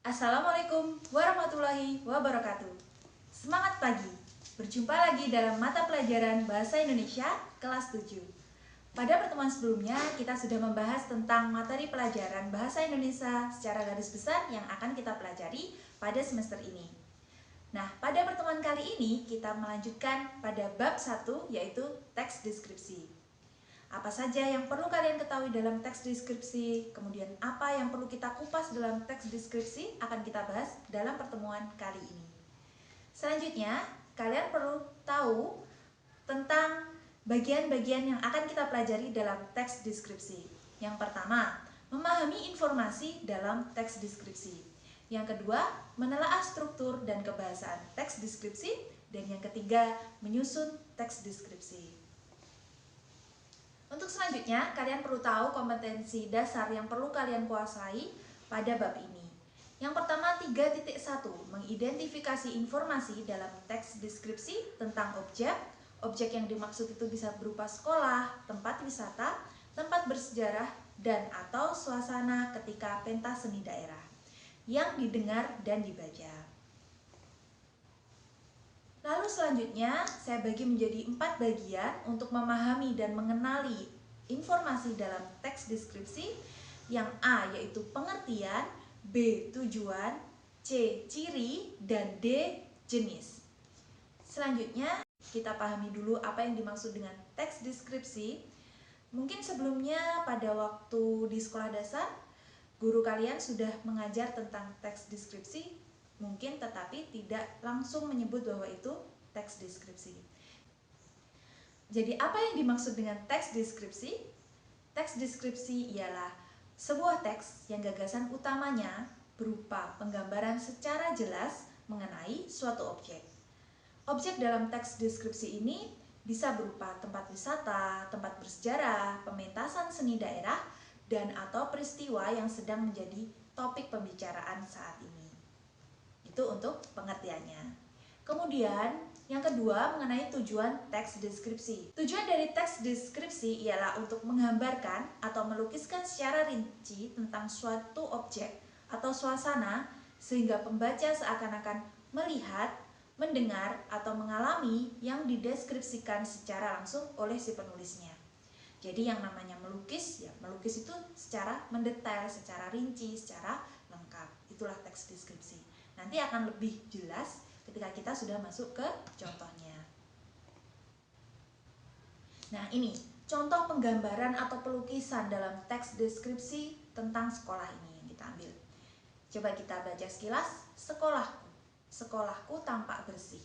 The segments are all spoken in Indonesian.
Assalamualaikum warahmatullahi wabarakatuh. Semangat pagi. Berjumpa lagi dalam mata pelajaran Bahasa Indonesia kelas 7. Pada pertemuan sebelumnya kita sudah membahas tentang materi pelajaran Bahasa Indonesia secara garis besar yang akan kita pelajari pada semester ini. Nah, pada pertemuan kali ini kita melanjutkan pada bab 1 yaitu teks deskripsi. Apa saja yang perlu kalian ketahui dalam teks deskripsi, kemudian apa yang perlu kita kupas dalam teks deskripsi akan kita bahas dalam pertemuan kali ini. Selanjutnya, kalian perlu tahu tentang bagian-bagian yang akan kita pelajari dalam teks deskripsi. Yang pertama, memahami informasi dalam teks deskripsi. Yang kedua, menelaah struktur dan kebahasaan teks deskripsi. Dan yang ketiga, menyusun teks deskripsi. Untuk selanjutnya, kalian perlu tahu kompetensi dasar yang perlu kalian kuasai pada bab ini. Yang pertama 3.1, mengidentifikasi informasi dalam teks deskripsi tentang objek. Objek yang dimaksud itu bisa berupa sekolah, tempat wisata, tempat bersejarah, dan atau suasana ketika pentas seni daerah yang didengar dan dibaca. Lalu selanjutnya saya bagi menjadi 4 bagian untuk memahami dan mengenali informasi dalam teks deskripsi. Yang A yaitu pengertian, B tujuan, C ciri, dan D jenis. Selanjutnya kita pahami dulu apa yang dimaksud dengan teks deskripsi. Mungkin sebelumnya pada waktu di sekolah dasar guru kalian sudah mengajar tentang teks deskripsi mungkin, tetapi tidak langsung menyebut bahwa itu teks deskripsi. Jadi apa yang dimaksud dengan teks deskripsi? Teks deskripsi ialah sebuah teks yang gagasan utamanya berupa penggambaran secara jelas mengenai suatu objek. Objek dalam teks deskripsi ini bisa berupa tempat wisata, tempat bersejarah, pementasan seni daerah, dan atau peristiwa yang sedang menjadi topik pembicaraan saat ini. Itu untuk pengertiannya. Kemudian yang kedua mengenai tujuan teks deskripsi. Tujuan dari teks deskripsi ialah untuk menggambarkan atau melukiskan secara rinci tentang suatu objek atau suasana sehingga pembaca seakan-akan melihat, mendengar, atau mengalami yang dideskripsikan secara langsung oleh si penulisnya. Jadi yang namanya melukis, ya melukis itu secara mendetail, secara rinci, secara lengkap. Itulah teks deskripsi. Nanti akan lebih jelas ketika kita sudah masuk ke contohnya. Nah ini, contoh penggambaran atau pelukisan dalam teks deskripsi tentang sekolah ini yang kita ambil. Coba kita baca sekilas. Sekolahku. Sekolahku tampak bersih.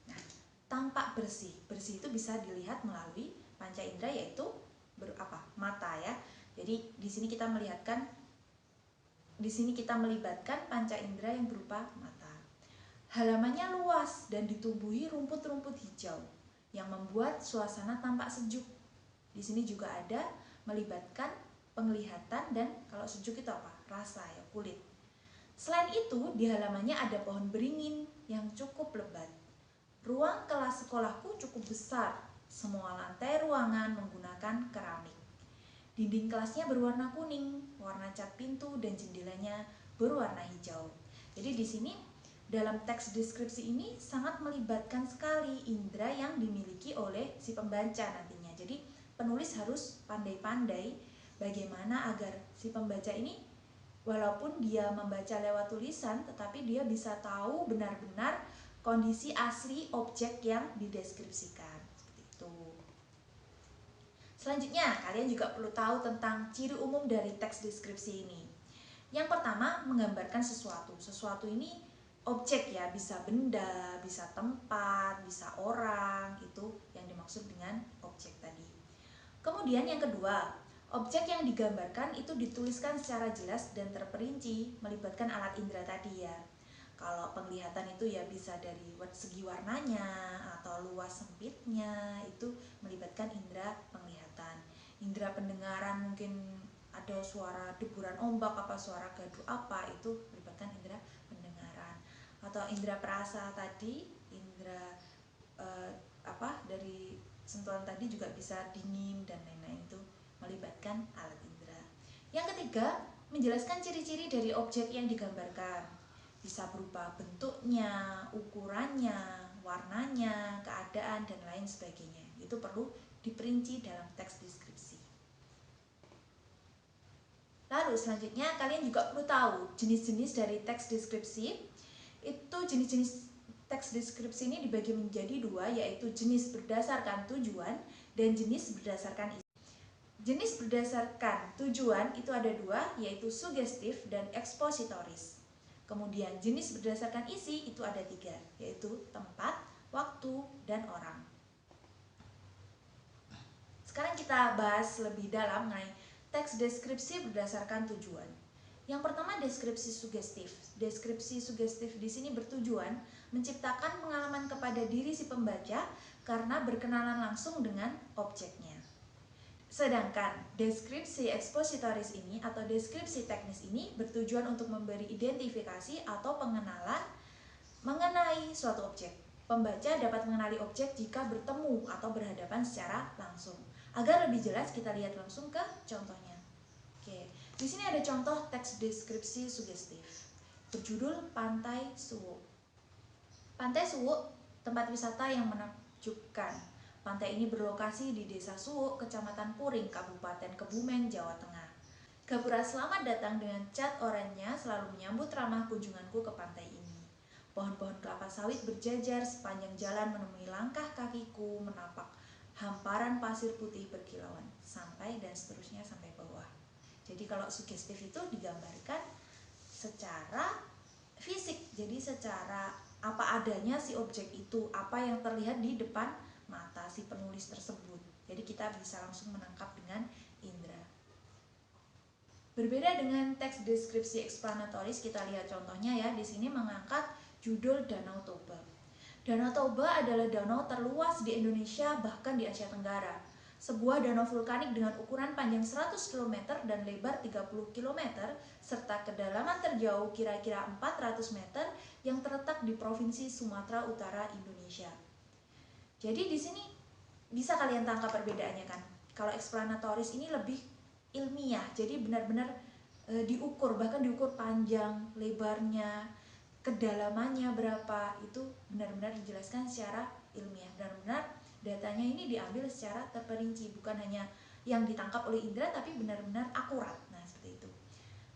Nah, tampak bersih. Bersih itu bisa dilihat melalui panca indera yaitu mata ya. Jadi di sini kita melibatkan panca indera yang berupa mata. Halamannya luas dan ditumbuhi rumput-rumput hijau yang membuat suasana tampak sejuk. Di sini juga ada melibatkan penglihatan dan kalau sejuk itu apa? Rasa ya, kulit. Selain itu, di halamannya ada pohon beringin yang cukup lebat. Ruang kelas sekolahku cukup besar. Semua lantai ruangan menggunakan keramik. Dinding kelasnya berwarna kuning, warna cat pintu dan jendelanya berwarna hijau. Jadi di sini dalam teks deskripsi ini sangat melibatkan sekali indera yang dimiliki oleh si pembaca nantinya. Jadi penulis harus pandai-pandai bagaimana agar si pembaca ini walaupun dia membaca lewat tulisan tetapi dia bisa tahu benar-benar kondisi asli objek yang dideskripsikan. Seperti itu. Selanjutnya, kalian juga perlu tahu tentang ciri umum dari teks deskripsi ini. Yang pertama, menggambarkan sesuatu. Sesuatu ini objek ya, bisa benda, bisa tempat, bisa orang, itu yang dimaksud dengan objek tadi. Kemudian yang kedua, objek yang digambarkan itu dituliskan secara jelas dan terperinci, melibatkan alat indera tadi ya. Kalau penglihatan itu ya bisa dari segi warnanya atau luas sempitnya, itu melibatkan indera penglihatan. Indera pendengaran mungkin ada suara deburan ombak apa, suara gaduh apa, itu melibatkan indera pendengaran. Atau indera perasa tadi, indera dari sentuhan tadi juga bisa dingin dan lain-lain, itu melibatkan alat indera. Yang ketiga, menjelaskan ciri-ciri dari objek yang digambarkan. Bisa berupa bentuknya, ukurannya, warnanya, keadaan, dan lain sebagainya. Itu perlu diperinci dalam teks deskripsi. Lalu selanjutnya kalian juga perlu tahu jenis-jenis dari teks deskripsi. Itu jenis-jenis teks deskripsi ini dibagi menjadi dua, yaitu jenis berdasarkan tujuan dan jenis berdasarkan isi. Jenis berdasarkan tujuan itu ada dua, yaitu sugestif dan ekspositoris. Kemudian jenis berdasarkan isi itu ada tiga, yaitu tempat, waktu, dan orang. Sekarang kita bahas lebih dalam mengenai teks deskripsi berdasarkan tujuan. Yang pertama, deskripsi sugestif. Deskripsi sugestif di sini bertujuan menciptakan pengalaman kepada diri si pembaca karena berkenalan langsung dengan objeknya. Sedangkan deskripsi ekspositoris ini atau deskripsi teknis ini bertujuan untuk memberi identifikasi atau pengenalan mengenai suatu objek. Pembaca dapat mengenali objek jika bertemu atau berhadapan secara langsung. Agar lebih jelas, kita lihat langsung ke contohnya. Oke, di sini ada contoh teks deskripsi sugestif berjudul Pantai Suwuk. Pantai Suwuk, tempat wisata yang menakjubkan. Pantai ini berlokasi di Desa Suwuk, Kecamatan Puring, Kabupaten Kebumen, Jawa Tengah. Gapura selamat datang dengan cat oranye selalu menyambut ramah kunjunganku ke pantai ini. Pohon-pohon kelapa sawit berjajar sepanjang jalan menemui langkah kakiku menapak hamparan pasir putih berkilauan, sampai dan seterusnya sampai bawah. Jadi kalau sugestif itu digambarkan secara fisik, jadi secara apa adanya si objek itu, apa yang terlihat di depan mata si penulis tersebut. Jadi kita bisa langsung menangkap dengan indera. Berbeda dengan teks deskripsi eksplanatoris, kita lihat contohnya ya. Di sini mengangkat judul Danau Toba. Danau Toba adalah danau terluas di Indonesia bahkan di Asia Tenggara. Sebuah danau vulkanik dengan ukuran panjang 100 km dan lebar 30 km serta kedalaman terjauh kira-kira 400 meter yang terletak di Provinsi Sumatera Utara, Indonesia. Jadi di sini bisa kalian tangkap perbedaannya kan. Kalau eksplanatoris ini lebih ilmiah, jadi benar-benar diukur, bahkan diukur panjang, lebarnya, kedalamannya berapa, itu benar-benar dijelaskan secara ilmiah. Benar-benar datanya ini diambil secara terperinci, bukan hanya yang ditangkap oleh indera tapi benar-benar akurat. Nah, seperti itu.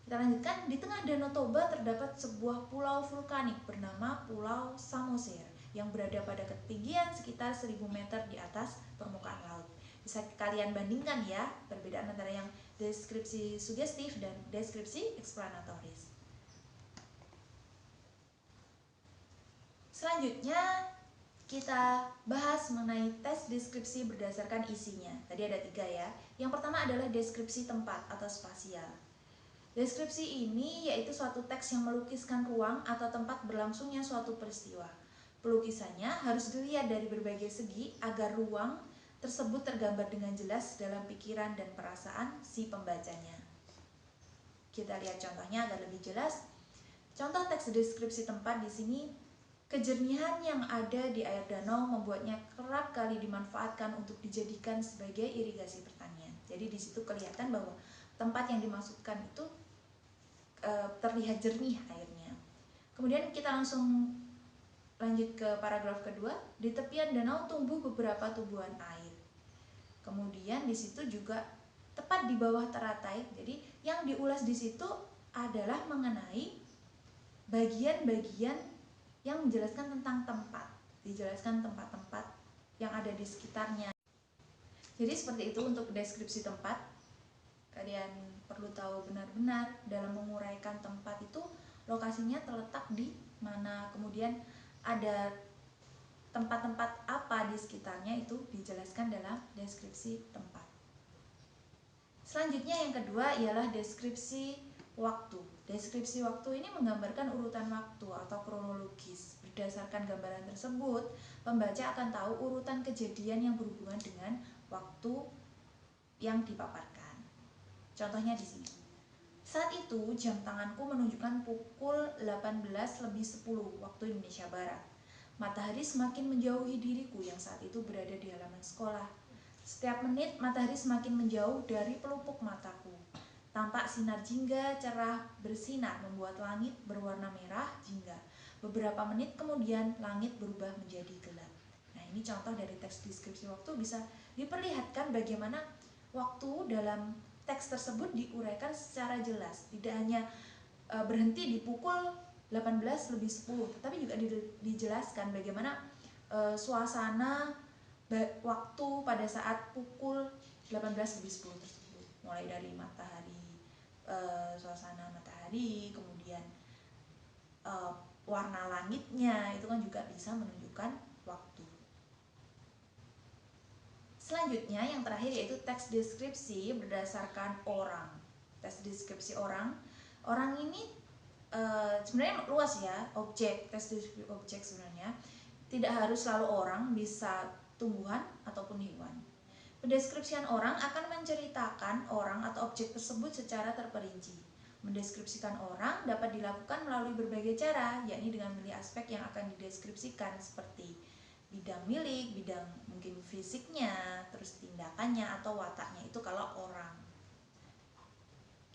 Kita lanjutkan, di tengah Danau Toba terdapat sebuah pulau vulkanik bernama Pulau Samosir yang berada pada ketinggian sekitar 1000 meter di atas permukaan laut. Bisa kalian bandingkan ya perbedaan antara yang deskripsi sugestif dan deskripsi eksplanatoris. Selanjutnya kita bahas mengenai tes deskripsi berdasarkan isinya. Tadi ada 3 ya. Yang pertama adalah deskripsi tempat atau spasial. Deskripsi ini yaitu suatu teks yang melukiskan ruang atau tempat berlangsungnya suatu peristiwa. Pelukisannya harus dilihat dari berbagai segi agar ruang tersebut tergambar dengan jelas dalam pikiran dan perasaan si pembacanya. Kita lihat contohnya agar lebih jelas. Contoh teks deskripsi tempat di sini, kejernihan yang ada di air danau membuatnya kerap kali dimanfaatkan untuk dijadikan sebagai irigasi pertanian. Jadi di situ kelihatan bahwa tempat yang dimaksudkan itu terlihat jernih airnya. Kemudian kita langsung lanjut ke paragraf kedua. Di tepian danau tumbuh beberapa tumbuhan air. Kemudian di situ juga tepat di bawah teratai. Jadi yang diulas di situ adalah mengenai bagian-bagian yang menjelaskan tentang tempat. Dijelaskan tempat-tempat yang ada di sekitarnya. Jadi seperti itu untuk deskripsi tempat. Kalian perlu tahu benar-benar dalam menguraikan tempat itu lokasinya terletak di mana, kemudian ada tempat-tempat apa di sekitarnya, itu dijelaskan dalam deskripsi tempat. Selanjutnya yang kedua ialah deskripsi waktu. Deskripsi waktu ini menggambarkan urutan waktu atau kronologis. Berdasarkan gambaran tersebut, pembaca akan tahu urutan kejadian yang berhubungan dengan waktu yang dipaparkan. Contohnya di sini. Saat itu jam tanganku menunjukkan pukul 18:10 waktu Indonesia Barat. Matahari semakin menjauhi diriku yang saat itu berada di halaman sekolah. Setiap menit matahari semakin menjauh dari pelupuk mataku. Tampak sinar jingga cerah bersinar membuat langit berwarna merah jingga. Beberapa menit kemudian langit berubah menjadi gelap. Nah, ini contoh dari teks deskripsi waktu, bisa diperlihatkan bagaimana waktu dalam teks tersebut diuraikan secara jelas. Tidak hanya berhenti di pukul 18:10, tetapi juga dijelaskan bagaimana suasana waktu pada saat pukul 18:10 tersebut. Mulai dari matahari, suasana matahari, kemudian warna langitnya, itu kan juga bisa menunjukkan waktu. Selanjutnya yang terakhir yaitu teks deskripsi berdasarkan orang. Teks deskripsi orang ini sebenarnya luas ya, objek, teks deskripsi objek sebenarnya tidak harus selalu orang, bisa tumbuhan ataupun hewan. Pendeskripsian orang akan menceritakan orang atau objek tersebut secara terperinci. Mendeskripsikan orang dapat dilakukan melalui berbagai cara, yakni dengan memilih aspek yang akan dideskripsikan seperti bidang milik, bidang mungkin fisiknya, terus tindakannya atau wataknya, itu kalau orang.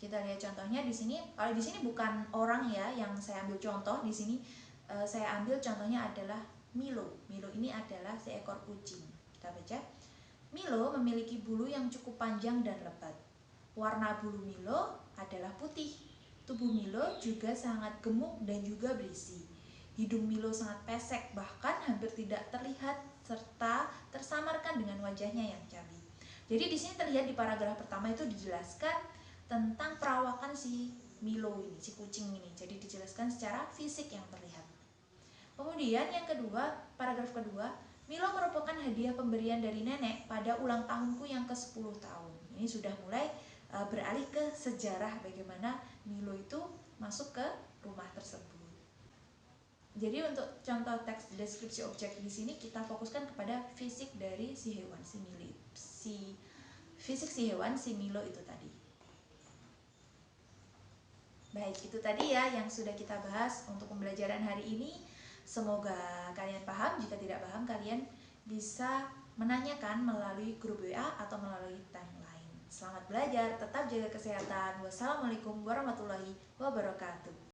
Kita lihat contohnya di sini. Kalau di sini bukan orang ya yang saya ambil contoh, di sini saya ambil contohnya adalah Milo. Milo ini adalah seekor kucing. Kita baca. Milo memiliki bulu yang cukup panjang dan lebat. Warna bulu Milo adalah putih. Tubuh Milo juga sangat gemuk dan juga berisi. Hidung Milo sangat pesek, bahkan hampir tidak terlihat serta tersamarkan dengan wajahnya yang cabi. Jadi di sini terlihat di paragraf pertama itu dijelaskan tentang perawakan si Milo ini, si kucing ini. Jadi dijelaskan secara fisik yang terlihat. Kemudian yang kedua, paragraf kedua, Milo merupakan hadiah pemberian dari nenek pada ulang tahunku yang ke-10 tahun. Ini sudah mulai beralih ke sejarah bagaimana Milo itu masuk ke rumah tersebut. Jadi untuk contoh teks deskripsi objek di sini kita fokuskan kepada fisik dari si hewan, fisik si hewan, si Milo itu tadi. Baik, itu tadi ya yang sudah kita bahas untuk pembelajaran hari ini. Semoga kalian paham. Jika tidak paham, kalian bisa menanyakan melalui grup WA atau melalui timeline. Selamat belajar, tetap jaga kesehatan. Wassalamualaikum warahmatullahi wabarakatuh.